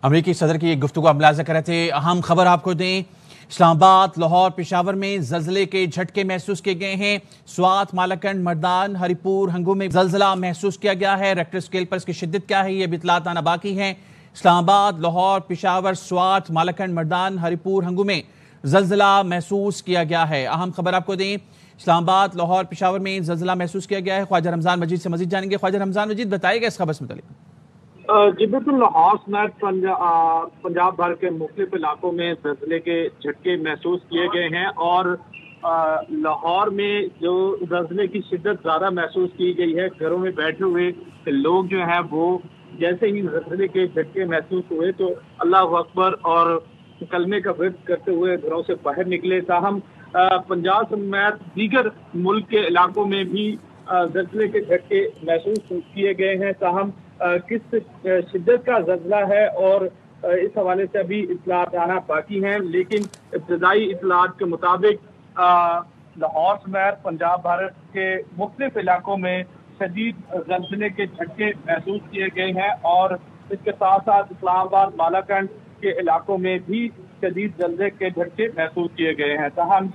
امریکی صدر کی گفتگو ملاحظہ کر رہے تھے۔ اہم خبر آپ کو دیں، اسلام آباد، لاہور، پشاور میں زلزلے کے جھٹکے محسوس کیے گئے ہیں۔ سوات، مالاکنڈ، مردان، ہری پور، ہنگو میں زلزلہ محسوس کیا گیا ہے۔ ریکٹر سکیل پر اس کی شدت کیا ہے، یہ بھی اطلاعات آنا باقی ہیں۔ اسلام آباد، لاہور، پشاور، سوات، مالاکنڈ، مردان، ہری پور، ہنگو میں زلزلہ محسوس کیا گیا ہے۔ اہم خبر آپ کو دیں، اسلام آباد، لاہور، پشاور میں زلزلہ محسوس کیا گیا ہے۔ خواجہ رمضان مجید سے مزید جانیں گے۔ خواجہ رمضان مجید، بتائیے گا اس خبر سے متعلق۔ جی بالکل، لاہور سمیت پنجاب بھر کے مختلف علاقوں میں زلزلے کے جھٹکے محسوس کیے گئے ہیں، اور لاہور میں جو زلزلے کی شدت زیادہ محسوس کی گئی ہے۔ گھروں میں بیٹھے ہوئے لوگ جو ہیں وہ جیسے ہی زلزلے کے جھٹکے محسوس ہوئے تو اللہ اکبر اور کلمے کا ورد کرتے ہوئے گھروں سے باہر نکلے۔ تاہم پنجاب سمیت دیگر ملک کے علاقوں میں بھی زلزلے کے جھٹکے محسوس کیے گئے ہیں۔ تاہم کس شدت کا زلزلہ ہے اور اس حوالے سے ابھی اطلاعات آنا باقی ہیں، لیکن ابتدائی اطلاعات کے مطابق لاہور سمیت پنجاب بھر کے مختلف علاقوں میں شدید زلزلے کے جھٹکے محسوس کیے گئے ہیں، اور اس کے ساتھ ساتھ اسلام آباد، مالاکنڈ کے علاقوں میں بھی شدید زلزلے کے جھٹکے محسوس کیے گئے ہیں۔ تاہم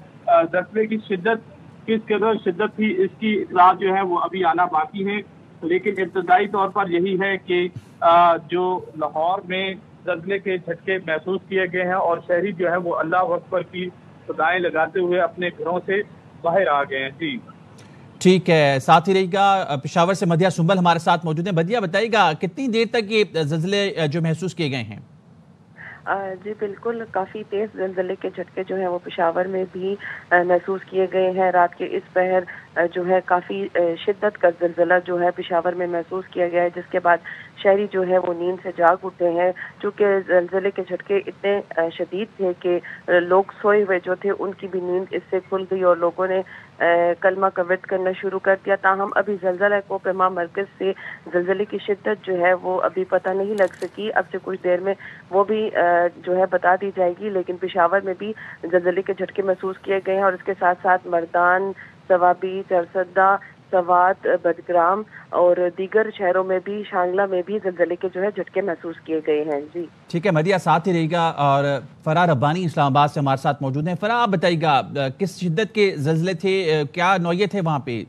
زلزلے کی شدت کس قدر شدت تھی، اس کی اطلاعات جو ہے وہ ابھی آنا باقی ہیں، لیکن ابتدائی طور پر یہی ہے کہ جو لاہور میں زلزلے کے جھٹکے محسوس کیے گئے ہیں اور شہری جو ہے وہ اللہ اکبر کی صدائیں لگاتے ہوئے اپنے گھروں سے باہر آ گئے ہیں۔ جی ٹھیک ہے، ساتھ ہی رہی گا۔ پشاور سے مدیہ سنبل ہمارے ساتھ موجود ہیں۔ مدیہ، بتائیے گا کتنی دیر تک یہ زلزلے جو محسوس کیے گئے ہیں؟ جی بالکل، کافی تیز زلزلے کے جھٹکے جو ہیں وہ پشاور میں بھی محسوس کیے گئے ہیں۔ رات کے اس پہر جو ہے کافی شدت کا زلزلہ جو ہے پشاور میں محسوس کیا گیا ہے، جس کے بعد شہری جو ہے وہ نیند سے جاگ اٹھے ہیں، چونکہ زلزلے کے جھٹکے اتنے شدید تھے کہ لوگ سوئے ہوئے جو تھے ان کی بھی نیند اس سے کھل گئی اور لوگوں نے کلمہ کا ورد کرنا شروع کر دیا۔ تاہم ابھی زلزلہ کوپیما مرکز سے زلزلے کی شدت جو ہے وہ ابھی پتہ نہیں لگ سکی، اب سے کچھ دیر میں وہ بھی جو ہے بتا دی جائے گی، لیکن پشاور میں بھی زلزلے کے جھٹکے محسوس کیے گئے ہیں، اور اس کے ساتھ ساتھ مردان، سوابی، چرسدہ، سوات، بدگرام اور دیگر شہروں میں بھی، شانگلہ میں بھی زلزلے کے جو ہے جھٹکے محسوس کیے گئے ہیں۔ جی ٹھیک ہے مدیہ، ساتھ ہی رہے گا۔ اور فرا ربانی اسلام آباد سے ہمارے ساتھ موجود ہیں۔ فرا، آپ بتائیے گا کس شدت کے زلزلے تھے، کیا نوعیت ہے وہاں پہ؟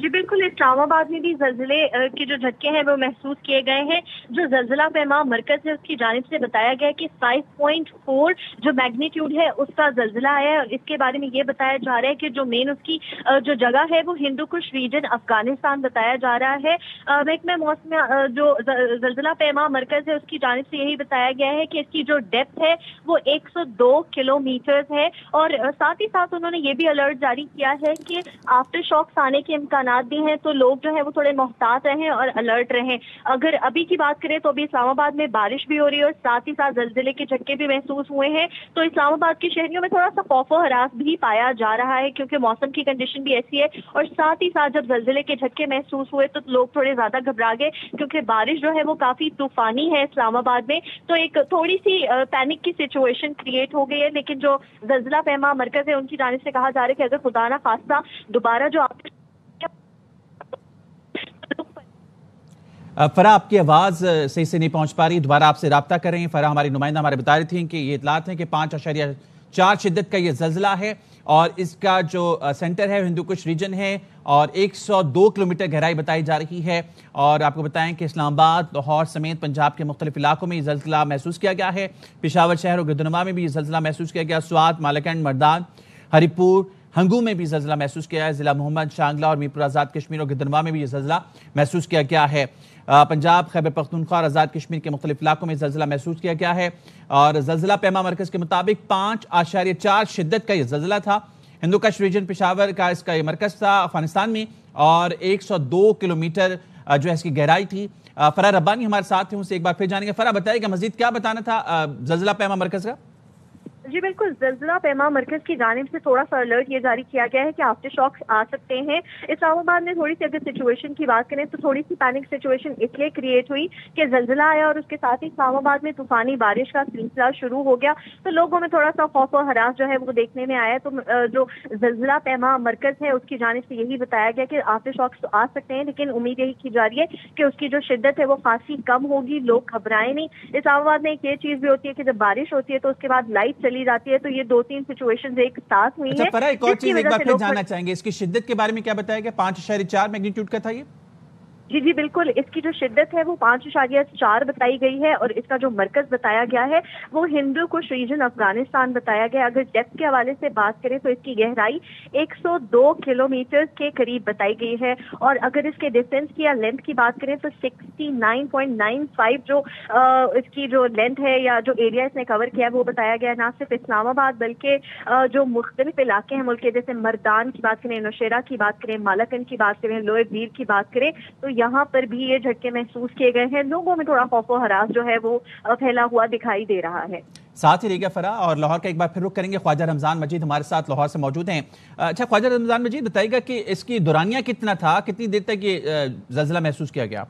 جی بالکل، اسلام آباد میں بھی زلزلے کے جو جھٹکے ہیں وہ محسوس کیے گئے ہیں۔ جو زلزلہ پیما مرکز ہے اس کی جانب سے بتایا گیا کہ 5.4 جو میگنیٹیوڈ ہے اس کا زلزلہ ہے، اور اس کے بارے میں یہ بتایا جا رہا ہے کہ جو مین اس کی جو جگہ ہے وہ ہندو کش ریجن افغانستان بتایا جا رہا ہے۔ محکمہ موسم جو زلزلہ پیما مرکز ہے اس کی جانب سے یہی بتایا گیا ہے کہ اس کی جو ڈیپتھ ہے وہ 102 کلومیٹر ہے، اور ساتھ ہی ساتھ انہوں نے یہ بھی الرٹ جاری کیا ہے کہ آفٹر شاکس آنے کے امکانات بھی ہیں، تو لوگ جو ہے وہ تھوڑے محتاط رہیں اور الرٹ رہیں۔ اگر ابھی کی بات کریں تو ابھی اسلام آباد میں بارش بھی ہو رہی ہے اور ساتھ ہی ساتھ زلزلے کے جھٹکے بھی محسوس ہوئے ہیں، تو اسلام آباد کے شہریوں میں تھوڑا سا خوف و ہراس بھی پایا جا رہا ہے، کیونکہ موسم کی کنڈیشن بھی ایسی ہے، اور ساتھ ہی ساتھ جب زلزلے کے جھٹکے محسوس ہوئے تو لوگ تھوڑے زیادہ گھبرا گئے، کیونکہ بارش جو ہے وہ کافی طوفانی ہے اسلام آباد میں، تو ایک تھوڑی سی پینک کی سچویشن کریٹ ہو گئی ہے۔ لیکن جو زلزلہ پیما مرکز ہے ان کی جانب سے کہا جا رہا ہے کہ اگر خدا نہ خواستہ دوبارہ جو فرا، آپ کی آواز صحیح سے نہیں پہنچ پا رہی، دوبارہ آپ سے رابطہ کر رہے ہیں۔ فرا ہماری نمائندہ ہمارے بتا رہی تھیں کہ یہ اطلاعات ہیں کہ 5.4 شدت کا یہ زلزلہ ہے، اور اس کا جو سینٹر ہے ہندو کش ریجن ہے، اور 102 کلومیٹر گہرائی بتائی جا رہی ہے۔ اور آپ کو بتائیں کہ اسلام آباد، لاہور سمیت پنجاب کے مختلف علاقوں میں یہ زلزلہ محسوس کیا گیا ہے۔ پشاور شہر اور گردنوا میں بھی یہ زلزلہ محسوس کیا گیا۔ سوات، مالاکنڈ، مردان، ہری پور، ہنگو میں بھی زلزلہ محسوس کیا ہے۔ ضلع محمد، شانگلہ اور میرپور آزاد کشمیر اور گردنوا میں بھی یہ زلزلہ محسوس کیا گیا ہے۔ پنجاب، خیبر پختونخوا اور آزاد کشمیر کے مختلف علاقوں میں زلزلہ محسوس کیا گیا ہے، اور زلزلہ پیما مرکز کے مطابق 5.4 شدت کا یہ زلزلہ تھا۔ ہندو کش ریجن پشاور کا اس کا یہ مرکز تھا افغانستان میں، اور 102 کلومیٹر جو ہے اس کی گہرائی تھی۔ فرا ربانی ہمارے ساتھ ہیں، ان سے ایک بار پھر جانیں گے۔ فرا، بتائیے گا مزید کیا بتانا تھا زلزلہ پیما مرکز کا؟ جی بالکل، زلزلہ پیما مرکز کی جانب سے تھوڑا سا الرٹ یہ جاری کیا گیا ہے کہ آفٹر شاکس آ سکتے ہیں۔ اسلام آباد میں تھوڑی سی اگر سچویشن کی بات کریں تو تھوڑی سی پینک سچویشن اس لیے کریٹ ہوئی کہ زلزلہ آیا اور اس کے ساتھ ہی اسلام آباد میں طوفانی بارش کا سلسلہ شروع ہو گیا، تو لوگوں میں تھوڑا سا خوف و ہراس جو ہے وہ دیکھنے میں آیا۔ تو جو زلزلہ پیما مرکز ہے اس کی جانب سے یہی بتایا گیا کہ آفٹر شاکس تو آ سکتے ہیں، لیکن امید یہی کی جا رہی ہے کہ اس کی جو شدت ہے وہ خاصی کم ہوگی، لوگ گھبرائیں نہیں۔ اسلام آباد میں ایک یہ چیز بھی ہوتی ہے کہ جب بارش ہوتی ہے تو اس کے بعد لائٹ چلی جاتی ہے، تو یہ 2-3 سچویشنز ایک ساتھ ہوئی ہیں۔ اچھا فرح، ایک اور چیز ایک بار پھر جاننا چاہیں گے، اس کی شدت کے بارے میں کیا بتایا گیا؟ 5.4 میگنیٹیوڈ کا تھا یہ؟ جی بالکل، اس کی جو شدت ہے وہ 5.4 بتائی گئی ہے، اور اس کا جو مرکز بتایا گیا ہے وہ ہندو کش ریجن افغانستان بتایا گیا۔ اگر ڈیپتھ کے حوالے سے بات کریں تو اس کی گہرائی 102 کلومیٹر کے قریب بتائی گئی ہے، اور اگر اس کے ڈسٹینس کی یا لینتھ کی بات کریں تو 69.95 جو اس کی جو لینتھ ہے یا جو ایریا اس نے کور کیا ہے وہ بتایا گیا ہے۔ نہ صرف اسلام آباد بلکہ جو مختلف علاقے ہیں ملک کے، جیسے مردان کی بات کریں، نوشیرہ کی بات کریں، مالاکنڈ کی بات کریں، لوئے بیر کی بات کریں، تو یہاں پر بھی یہ جھٹکے محسوس کیے گئے ہیں۔ لوگوں میں تھوڑا خوف و ہراس جو ہے وہ پھیلا ہوا دکھائی دے رہا ہے۔ ساتھ ہی رہے گا فرح، اور لاہور کا ایک بار پھر رخ کریں گے۔ خواجہ رمضان مجید ہمارے ساتھ لاہور سے موجود ہیں۔ اچھا خواجہ رمضان مجید، بتائیے گا کہ اس کی دورانیہ کتنا تھا، کتنی دیر تک یہ زلزلہ محسوس کیا گیا؟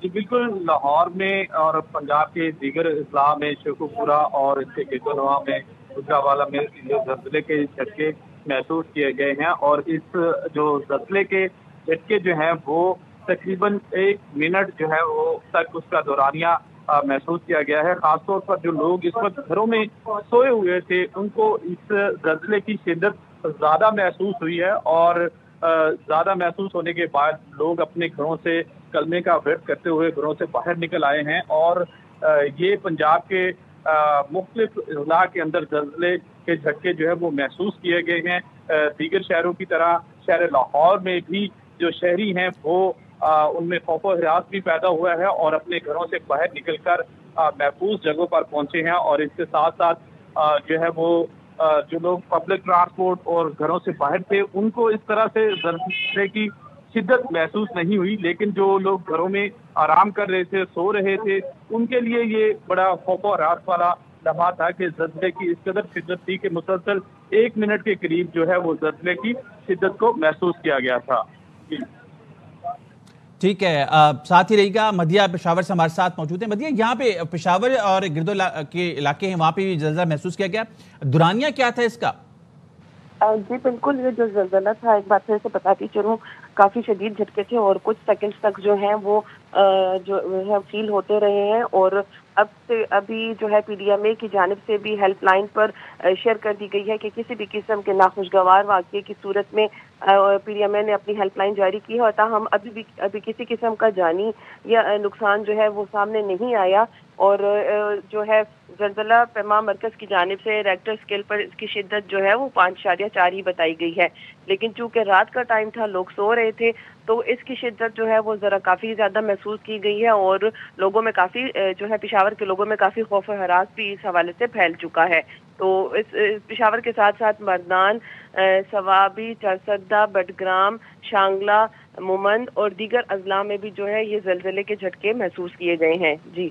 جی بالکل، لاہور میں اور پنجاب کے دیگر اضلاع میں، شیخوپورہ اور اس کے گجرانوالہ میں، گجرانوالہ میں زلزلے کے جھٹکے محسوس کیے گئے ہیں، اور اس جو زلزلے کے جھٹکے جو ہیں وہ تقریباً 1 منٹ جو ہے وہ تک اس کا دورانیہ محسوس کیا گیا ہے۔ خاص طور پر جو لوگ اس وقت گھروں میں سوئے ہوئے تھے ان کو اس زلزلے کی شدت زیادہ محسوس ہوئی ہے، اور زیادہ محسوس ہونے کے بعد لوگ اپنے گھروں سے کلمے کا ورد کرتے ہوئے گھروں سے باہر نکل آئے ہیں، اور یہ پنجاب کے مختلف اضلاع کے اندر زلزلے کے جھٹکے جو ہے وہ محسوس کیے گئے ہیں۔ دیگر شہروں کی طرح شہر لاہور میں بھی جو شہری ہیں وہ ان میں خوف و ہراس بھی پیدا ہوا ہے، اور اپنے گھروں سے باہر نکل کر محفوظ جگہوں پر پہنچے ہیں، اور اس کے ساتھ ساتھ جو ہے وہ جو لوگ پبلک ٹرانسپورٹ اور گھروں سے باہر تھے ان کو اس طرح سے زلزلے کی شدت محسوس نہیں ہوئی، لیکن جو لوگ گھروں میں آرام کر رہے تھے، سو رہے تھے، ان کے لیے یہ بڑا خوف و ہراس والا لمحہ تھا کہ زلزلے کی اس قدر شدت تھی کہ مسلسل 1 منٹ کے قریب جو ہے وہ زلزلے کی شدت کو محسوس کیا گیا تھا۔ ٹھیک ہے، ساتھ ہی رہی گا مدیہ پشاور سے ہمارے ساتھ موجود ہیں۔ مدیہ، یہاں پہ پشاور اور گردو کے علاقے ہیں، وہاں پہ بھی زلزلہ محسوس کیا گیا، دورانیہ کیا تھا اس کا؟ جی بالکل، یہ جو زلزلہ تھا ایک بات پھر سے بتاتی چلوں، کافی شدید جھٹکے تھے اور کچھ سیکنڈز تک جو ہیں وہ جو ہے فیل ہوتے رہے ہیں، اور ابھی جو ہے پی ڈی ایم اے کی جانب سے بھی ہیلپ لائن پر شیئر کر دی گئی ہے کہ کسی بھی قسم کے ناخوشگوار واقعے کی صورت میں پی ڈی ایم اے نے اپنی ہیلپ لائن جاری کی ہے، اور تاہم ابھی کسی قسم کا جانی یا نقصان جو ہے وہ سامنے نہیں آیا، اور جو ہے زلزلہ پیما مرکز کی جانب سے ریکٹر اسکیل پر اس کی شدت جو ہے وہ 5.4 ہی بتائی گئی ہے، لیکن چونکہ رات کا ٹائم تھا، لوگ سو رہے تھے، تو اس کی شدت جو ہے وہ ذرا کافی زیادہ محسوس کی گئی ہے، اور لوگوں میں کافی جو ہے پشاور کے لوگوں میں کافی خوف و ہراس بھی اس حوالے سے پھیل چکا ہے۔ تو اس پشاور کے ساتھ ساتھ مردان، سوابی، چرسدہ، بٹگرام، شانگلہ، مومند اور دیگر اضلاع میں بھی جو ہے یہ زلزلے کے جھٹکے محسوس کیے گئے ہیں۔ جی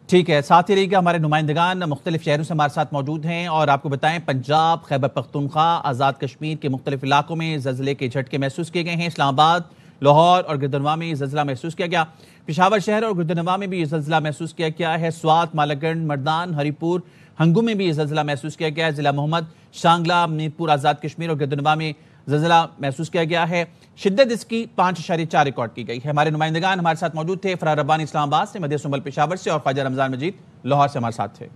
ٹھیک ہے، ساتھ ہی رہی گا، ہمارے نمائندگان مختلف شہروں سے ہمارے ساتھ موجود ہیں، اور آپ کو بتائیں پنجاب، خیبر پختونخوا، آزاد کشمیر کے مختلف علاقوں میں زلزلے کے جھٹکے محسوس کیے گئے ہیں۔ اسلام آباد، لاہور اور گردنوا میں یہ زلزلہ محسوس کیا گیا، پشاور شہر اور گردنوا میں بھی یہ زلزلہ محسوس کیا گیا ہے، سوات، مالاکنڈ، مردان، ہری پور، ہنگو میں بھی یہ زلزلہ محسوس کیا گیا ہے، ضلع محمد، شانگلہ، منیپور، آزاد کشمیر اور گردنوا میں زلزلہ محسوس کیا گیا ہے۔ شدت اس کی 5.4 ریکارڈ کی گئی ہے۔ ہمارے نمائندگان ہمارے ساتھ موجود تھے، فرح ربانی اسلام آباد سے، مدیہ سنبل پشاور سے، اور خواجہ رمضان مجید لاہور سے ہمارے ساتھ تھے۔